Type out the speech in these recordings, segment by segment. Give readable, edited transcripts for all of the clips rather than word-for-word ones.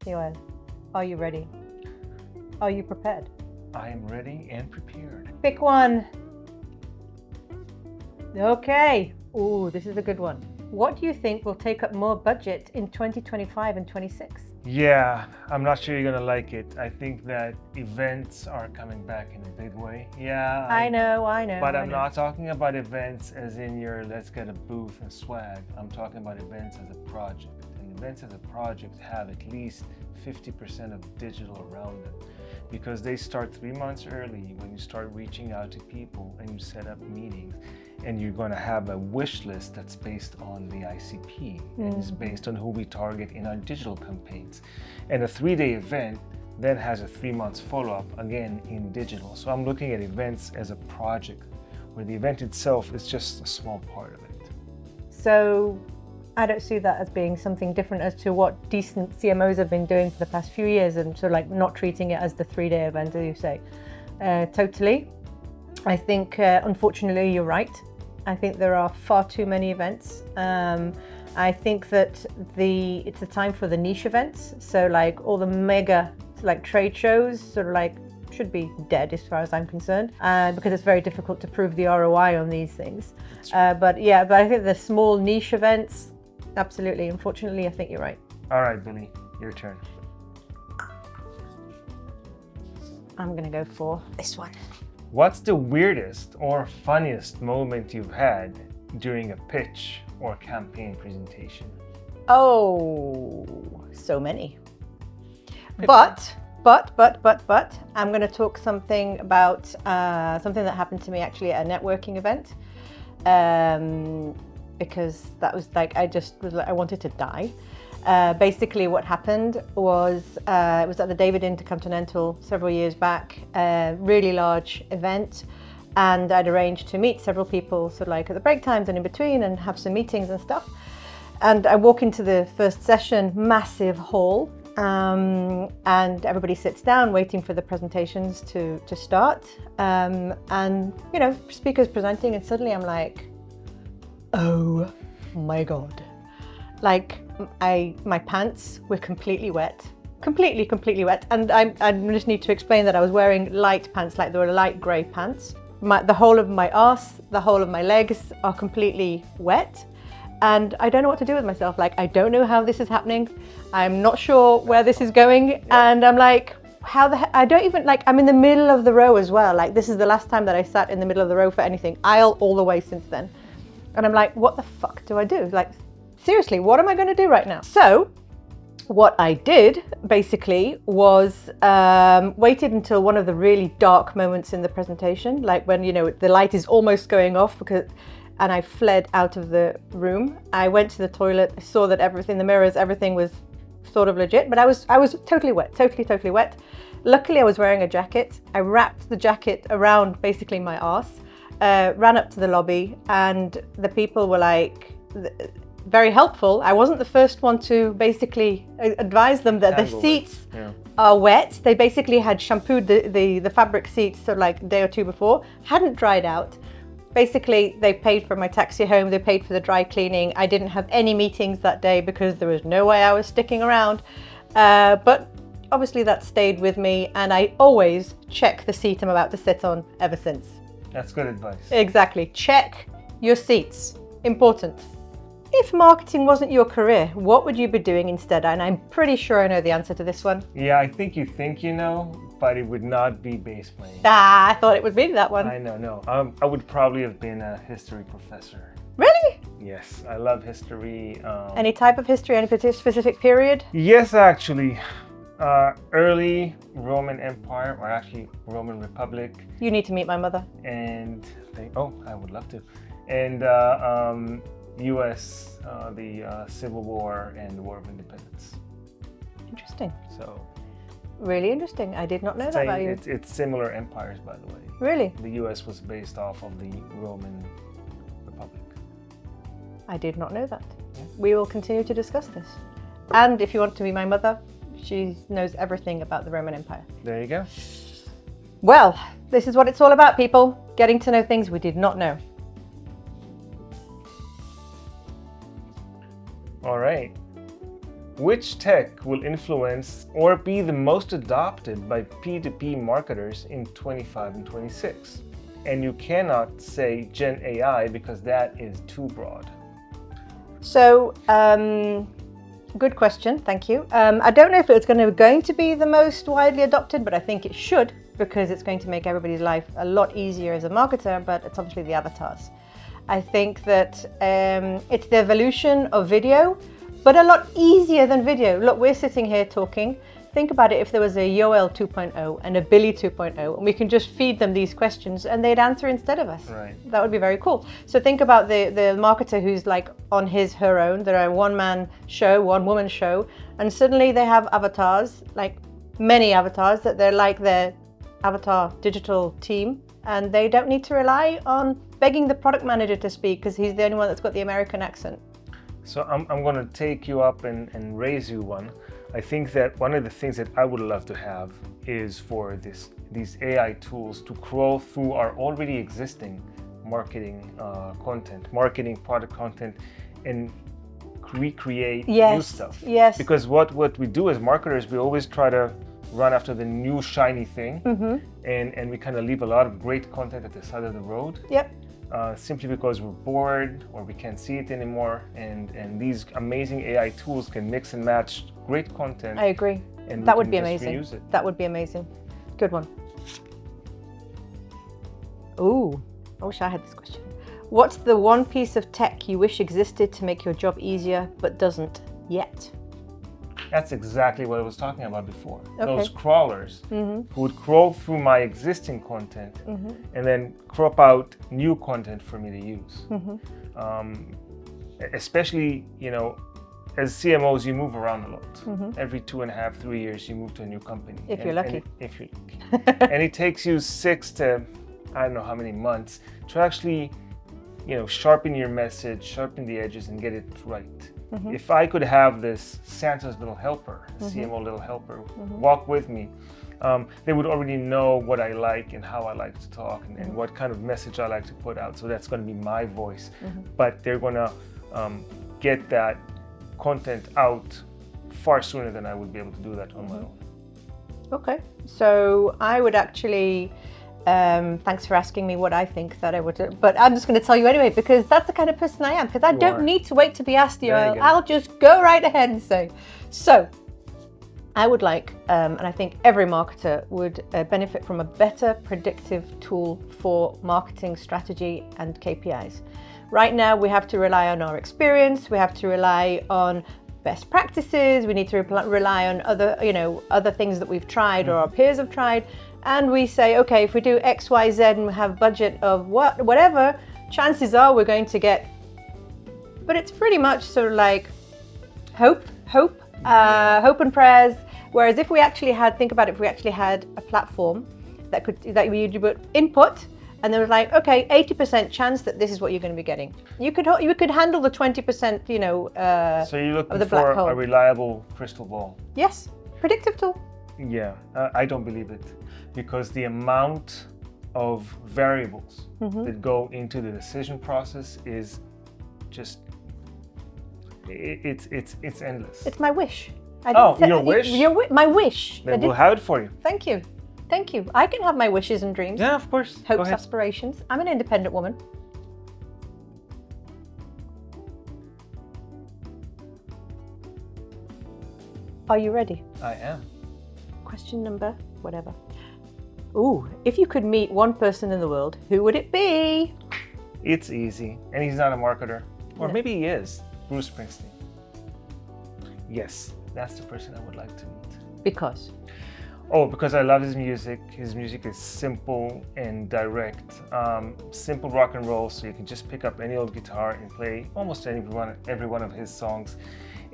Yoel, are you ready? Are you prepared? I am ready and prepared. Pick one. Okay. Ooh, this is a good one. What do you think will take up more budget in 2025 and 26? Yeah, I'm not sure you're gonna like it. I think that events are coming back in a big way. Yeah, I know. But I'm I know. not talking about events as in your let's get a booth and swag. I'm talking about events as a project. And events as a project have at least 50% of digital around them because they start 3 months early when you start reaching out to people and you set up meetings. And you're going to have a wish list that's based on the ICP and is based on who we target in our digital campaigns. And a 3-day event then has a 3 months follow-up again in digital. So I'm looking at events as a project where the event itself is just a small part of it. So I don't see that as being something different as to what decent CMOs have been doing for the past few years and sort of like not treating it as the 3-day event, as you say. Totally. I think, unfortunately, you're right. I think there are far too many events. I think that it's a time for the niche events. So like all the mega like trade shows sort of like should be dead as far as I'm concerned, because it's very difficult to prove the ROI on these things. But I think the small niche events, absolutely. Unfortunately, I think you're right. All right, Billy, your turn. I'm gonna go for this one. What's the weirdest or funniest moment you've had during a pitch or campaign presentation? Oh, so many. But I'm going to talk something about something that happened to me actually at a networking event, because that was like I wanted to die. Basically, what happened was it was at the David Intercontinental several years back, a really large event, and I'd arranged to meet several people sort of like at the break times and in between and have some meetings and stuff. And I walk into the first session, massive hall, and everybody sits down waiting for the presentations to start. And you know, speakers presenting, and suddenly I'm like, oh my God. Like my pants were completely wet, completely wet. And I just need to explain that I was wearing light pants, like they were light grey pants. The whole of my arse, the whole of my legs are completely wet. And I don't know what to do with myself. Like, I don't know how this is happening. I'm not sure where this is going. And I'm like, how the heck? I don't even, like, I'm in the middle of the row as well. Like, this is the last time that I sat in the middle of the row for anything. Aisle all the way since then. And I'm like, what the fuck do I do? Like, seriously, what am I going to do right now? So what I did basically was waited until one of the really dark moments in the presentation, like when, you know, the light is almost going off, and I fled out of the room. I went to the toilet, I saw that everything, the mirrors, everything was sort of legit, but I was totally wet, totally wet. Luckily, I was wearing a jacket. I wrapped the jacket around basically my arse, ran up to the lobby, and the people were like, very helpful. I wasn't the first one to basically advise them that the seats are wet. They basically had shampooed the fabric seats so like a day or two before, hadn't dried out. Basically, they paid for my taxi home, they paid for the dry cleaning. I didn't have any meetings that day because there was no way I was sticking around. But obviously that stayed with me, and I always check the seat I'm about to sit on ever since. That's good advice. Exactly. Check your seats. Important. If marketing wasn't your career, what would you be doing instead? And I'm pretty sure I know the answer to this one. Yeah, I think you know, but it would not be bass playing. I thought it would be that one. I know, no. I would probably have been a history professor. Really? Yes, I love history. Any type of history, any specific period? Yes, actually. Early Roman Empire, or actually Roman Republic. You need to meet my mother. And I would love to. And U.S., the Civil War and the War of Independence. Interesting. So. Really interesting. I did not know that about you. It's similar empires, by the way. Really? The U.S. was based off of the Roman Republic. I did not know that. Yeah. We will continue to discuss this. And if you want to be my mother, she knows everything about the Roman Empire. There you go. Well, this is what it's all about, people. Getting to know things we did not know. All right. which tech will influence or be the most adopted by P2P marketers in 25 and 26? And you cannot say Gen AI because that is too broad. So, good question, thank you. I don't know if it's going to be the most widely adopted, but I think it should, because it's going to make everybody's life a lot easier as a marketer, but it's obviously the avatars. I think that it's the evolution of video, but a lot easier than video. Look, we're sitting here talking. Think about it, if there was a Yoel 2.0 and a Billy 2.0, and we can just feed them these questions and they'd answer instead of us. Right. That would be very cool. So think about the marketer who's like on her own. They're a one-man show, one-woman show, and suddenly they have avatars, like many avatars, that they're like their avatar digital team, and they don't need to rely on begging the product manager to speak because he's the only one that's got the American accent. So I'm going to take you up and raise you one. I think that one of the things that I would love to have is for these AI tools to crawl through our already existing marketing content, marketing product content, and recreate new stuff. Yes. Because what we do as marketers, we always try to run after the new shiny thing, and we kind of leave a lot of great content at the side of the road. Yep. Simply because we're bored or we can't see it anymore, and these amazing AI tools can mix and match great content. I agree. And that would be amazing. Reuse it. That would be amazing. Good one. Ooh, I wish I had this question. What's the one piece of tech you wish existed to make your job easier but doesn't yet? That's exactly what I was talking about before. Okay. Those crawlers who would crawl through my existing content and then crop out new content for me to use. Especially, as CMOs, you move around a lot. Every 2.5, 3 years, you move to a new company. If you're lucky. If you're lucky. And it takes you 6 to, I don't know how many months to actually, sharpen your message, sharpen the edges, and get it right. If I could have this Santa's little helper, CMO little helper, walk with me, they would already know what I like and how I like to talk and what kind of message I like to put out. So that's going to be my voice. But they're going to get that content out far sooner than I would be able to do that on my own. Okay, so I would actually, thanks for asking me what I think that I would do, but I'm just going to tell you anyway, because that's the kind of person I am, because I don't need to wait to be asked, Yoel. I'll just go right ahead and say. So, I would like, and I think every marketer would benefit from a better predictive tool for marketing strategy and KPIs. Right now, we have to rely on our experience, we have to rely on best practices, we need to rely on other things that we've tried or our peers have tried. And we say, okay, if we do X, Y, Z and we have budget of whatever, chances are we're going to get, but it's pretty much sort of like hope and prayers. Whereas if we actually had, think about it, if we actually had a platform that you put input, and there was like, okay, 80% chance that this is what you're going to be getting. You could handle the 20%, So you're looking of the for black hole. a reliable crystal ball. Yes, predictive tool. Yeah, I don't believe it, because the amount of variables that go into the decision process is just, it's endless. It's my wish. Your wish? My wish. Then we'll have it for you. Thank you. Thank you. I can have my wishes and dreams. Yeah, of course. Go Hopes, ahead. aspirations. I'm an independent woman. Are you ready? I am. Question number, whatever. Ooh, if you could meet one person in the world, who would it be? It's easy, and he's not a marketer. Or No. maybe he is. Bruce Springsteen. Yes, that's the person I would like to meet. Because? Oh, because I love his music. His music is simple and direct. Simple rock and roll, so you can just pick up any old guitar and play almost every one of his songs.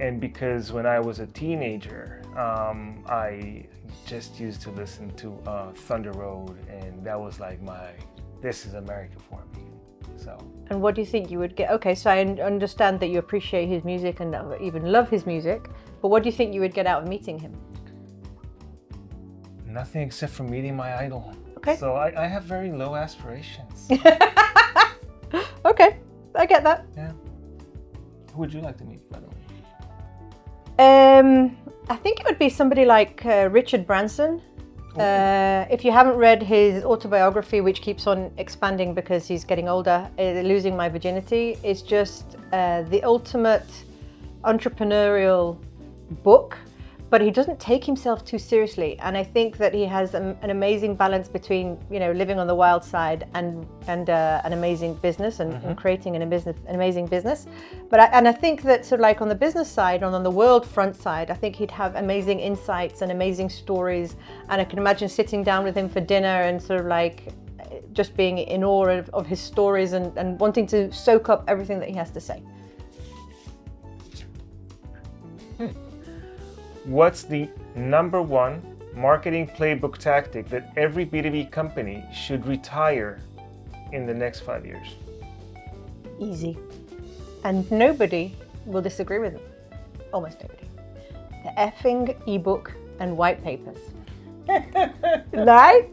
And because when I was a teenager, I just used to listen to Thunder Road, and that was like this is America for me. So. And what do you think you would get? Okay, so I understand that you appreciate his music and even love his music, but what do you think you would get out of meeting him? Nothing except for meeting my idol. Okay. So I have very low aspirations. Okay, I get that. Yeah. Who would you like to meet, by the way? I think it would be somebody like Richard Branson. If you haven't read his autobiography, which keeps on expanding because he's getting older, Losing My Virginity, is just the ultimate entrepreneurial book, but he doesn't take himself too seriously. And I think that he has an amazing balance between, living on the wild side and an amazing business and creating an amazing business. But I think that sort of like on the business side and on the world front side, I think he'd have amazing insights and amazing stories. And I can imagine sitting down with him for dinner and sort of like just being in awe of his stories and wanting to soak up everything that he has to say. What's the number one marketing playbook tactic that every B2B company should retire in the next 5 years? Easy. And nobody will disagree with it. Almost nobody. The effing ebook and white papers. Right?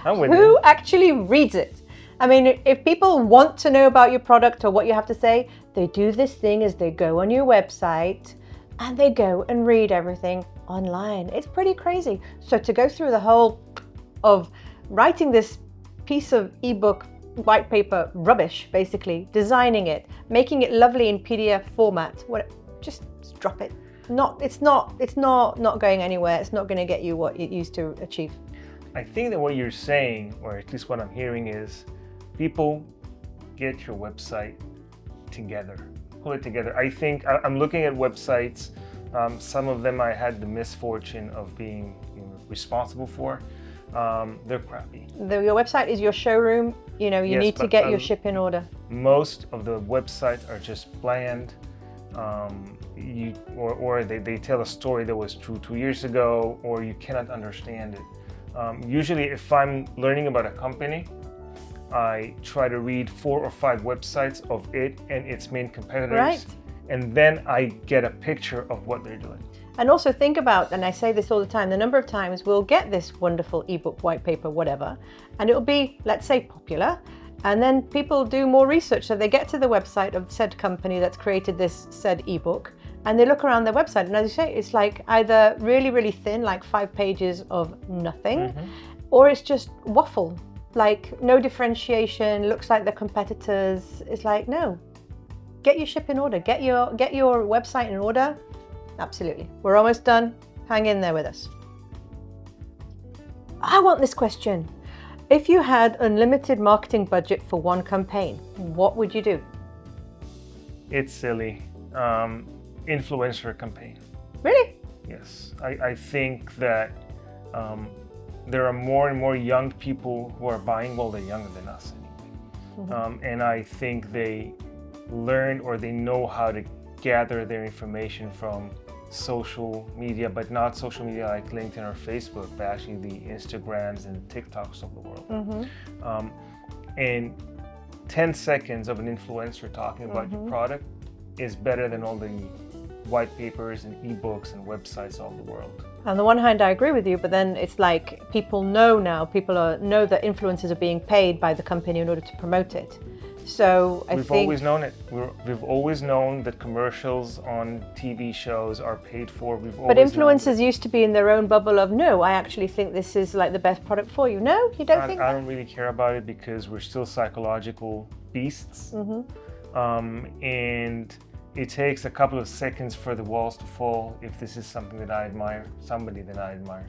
I'm with Who you. actually reads it? I mean, if people want to know about your product or what you have to say, they do this thing as they go on your website and they go and read everything online. It's pretty crazy. So to go through the whole of writing this piece of ebook, white paper rubbish, basically, designing it, making it lovely in PDF format, just drop it. It's not going anywhere. It's not going to get you what it used to achieve. I think that what you're saying, or at least what I'm hearing, is people get your website together. Pull it together. I think I'm looking at websites. Some of them I had the misfortune of being responsible for. They're crappy. Your website is your showroom. You Yes, need to but, get your ship in order. Most of the websites are just bland. Or they tell a story that was true 2 years ago, or you cannot understand it. Usually, if I'm learning about a company, I try to read 4 or 5 websites of it and its main competitors, Right. and then I get a picture of what they're doing. And also think about, and I say this all the time, the number of times we'll get this wonderful ebook, white paper, whatever, and it'll be, let's say, popular. And then people do more research. So they get to the website of said company that's created this said ebook, and they look around their website. And as you say, it's like either really, really thin, like 5 pages of nothing, or it's just waffle, like no differentiation, looks like the competitors. It's like, no, get your ship in order, get your website in order. Absolutely. We're almost done. Hang in there with us. I want this question. If you had unlimited marketing budget for one campaign, what would you do? It's silly. Influencer campaign. Really? Yes. I think that there are more and more young people who are buying. Well, they're younger than us anyway. And I think they learn or they know how to gather their information from social media, but not social media like LinkedIn or Facebook, but actually the Instagrams and TikToks of the world. And 10 seconds of an influencer talking about your product is better than all the white papers and ebooks and websites all over the world. On the one hand, I agree with you, but then it's like people know now, know that influencers are being paid by the company in order to promote it. So We've always known it. We've always known that commercials on TV shows are paid for. But influencers used to be in their own bubble of, no, I actually think this is like the best product for you. No, you don't think that? I don't really care about it because we're still psychological beasts. And it takes a couple of seconds for the walls to fall if this is something that I admire, somebody that I admire,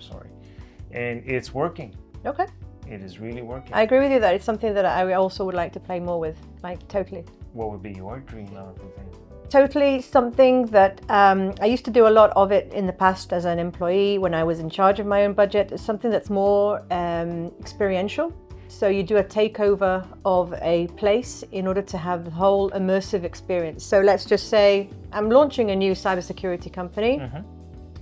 and it's working. Okay. It is really working. I agree with you that it's something that I also would like to play more with, like totally. What would be your dream marketing? Totally something that I used to do a lot of it in the past as an employee when I was in charge of my own budget. It's something that's more experiential. So you do a takeover of a place in order to have the whole immersive experience. So let's just say I'm launching a new cybersecurity company.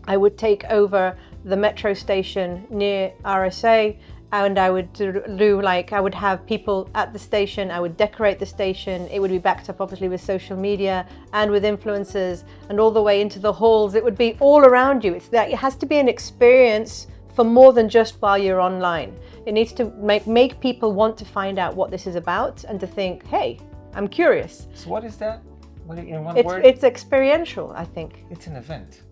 I would take over the metro station near RSA, and I would I would have people at the station, I would decorate the station, it would be backed up obviously with social media and with influencers, and all the way into the halls, it would be all around you. It has to be an experience for more than just while you're online. It needs to make people want to find out what this is about and to think, hey, I'm curious. So what is that? What in one It's word? it's experiential, I think. It's an event,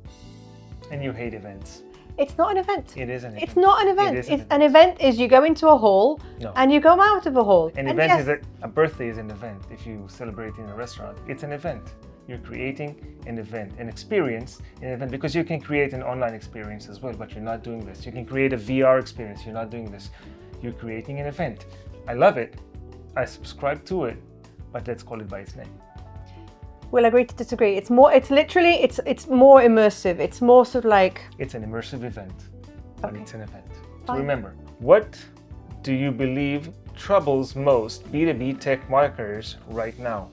and you hate events. It's not an event. It is an event. It's not an event. It is It's an event is you go into a hall No. and you come out of a hall. An And event yes, is a birthday is an event. If you celebrate in a restaurant, it's an event. You're creating an event, an experience, an event, because you can create an online experience as well, but you're not doing this. You can create a VR experience. You're not doing this. You're creating an event. I love it. I subscribe to it, but let's call it by its name. we'll agree to disagree. It's more. It's literally. It's more immersive. It's more sort of like. It's an immersive event, but Okay. it's an event. So Fine. remember, what do you believe troubles most B2B tech marketers right now?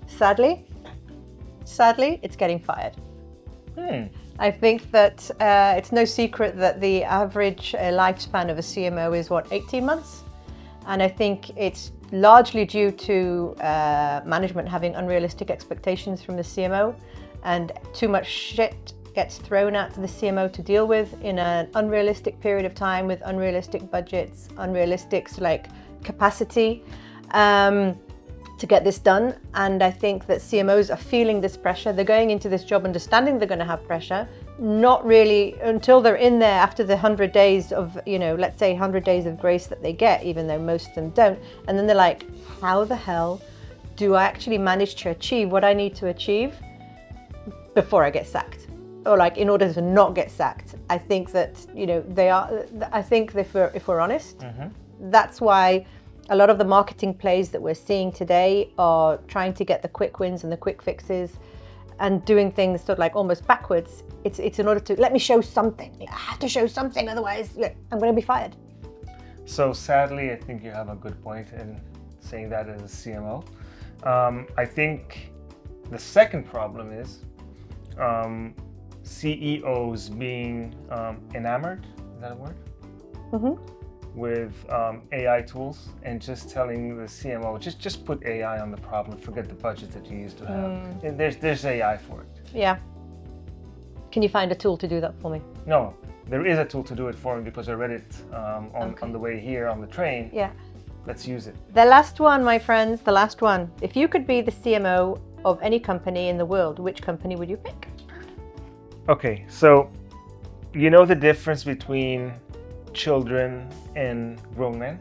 Sadly, it's getting fired. Hmm. I think that it's no secret that the average lifespan of a CMO is 18 months, and I think it's largely due to management having unrealistic expectations from the CMO, and too much shit gets thrown at the CMO to deal with in an unrealistic period of time with unrealistic budgets, unrealistic capacity to get this done. And I think that CMOs are feeling this pressure. They're going into this job understanding they're going to have pressure, not really until they're in there after the 100 days of, let's say 100 days of grace that they get, even though most of them don't. And then they're like, how the hell do I actually manage to achieve what I need to achieve before I get sacked? Or in order to not get sacked. I think that, they are, I think if we're honest, that's why a lot of the marketing plays that we're seeing today are trying to get the quick wins and the quick fixes and doing things sort of almost backwards. It's in order to, let me show something. I have to show something, otherwise I'm going to be fired. So sadly, I think you have a good point in saying that as a CMO. I think the second problem is CEOs being enamored, is that a word? With AI tools and just telling the CMO, just put AI on the problem, forget the budget that you used to have. And there's AI for it. Yeah. Can you find a tool to do that for me? No, there is a tool to do it for me because I read it on the way here on the train. Yeah. Let's use it. The last one, my friends, the last one. If you could be the CMO of any company in the world, which company would you pick? Okay, so you know the difference between children and grown men?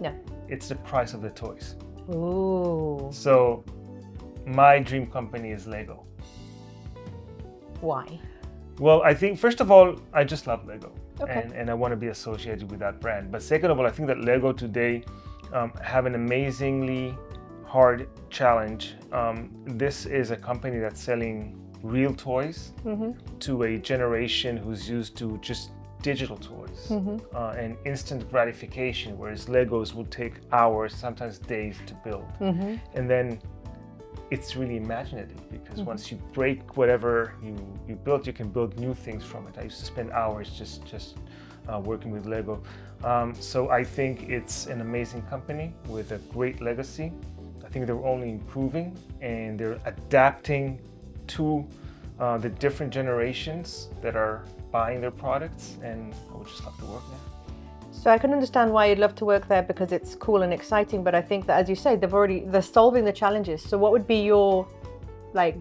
No. It's the price of the toys. Ooh. So my dream company is Lego. Why? Well, I think first of all, I just love Lego. Okay. And I want to be associated with that brand. But second of all, I think that Lego today have an amazingly hard challenge. This is a company that's selling real toys to a generation who's used to just digital toys and instant gratification, whereas Legos will take hours, sometimes days to build. And then it's really imaginative because once you break whatever you built, you can build new things from it. I used to spend hours just working with Lego. So I think it's an amazing company with a great legacy. I think they're only improving and they're adapting to the different generations that are buying their products, and I would just love to work there. So I can understand why you'd love to work there because it's cool and exciting, but I think that, as you say, they're solving the challenges. So what would be your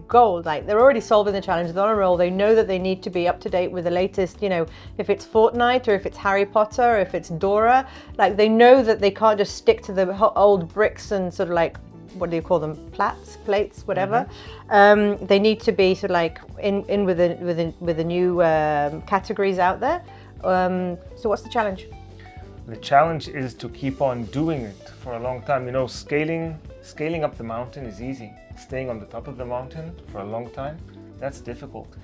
goal? They're already solving the challenges, they're on a roll, they know that they need to be up to date with the latest, if it's Fortnite or if it's Harry Potter or if it's Dora, they know that they can't just stick to the old bricks and sort of what do you call them? Plates, whatever. They need to be sort of in with the new categories out there. So what's the challenge? The challenge is to keep on doing it for a long time. Scaling up the mountain is easy. Staying on the top of the mountain for a long time, that's difficult.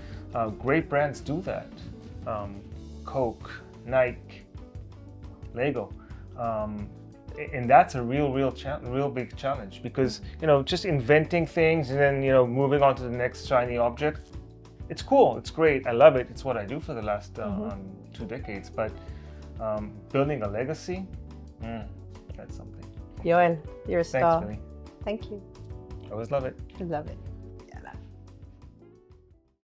Great brands do that. Coke, Nike, Lego. And that's a real big challenge because just inventing things and then moving on to the next shiny object, it's cool, it's great, I love it, it's what I do for the last 2 decades. But building a legacy, that's something. Yoel, you're a star. Thanks, Billy. Thank you. I always love it. I love it.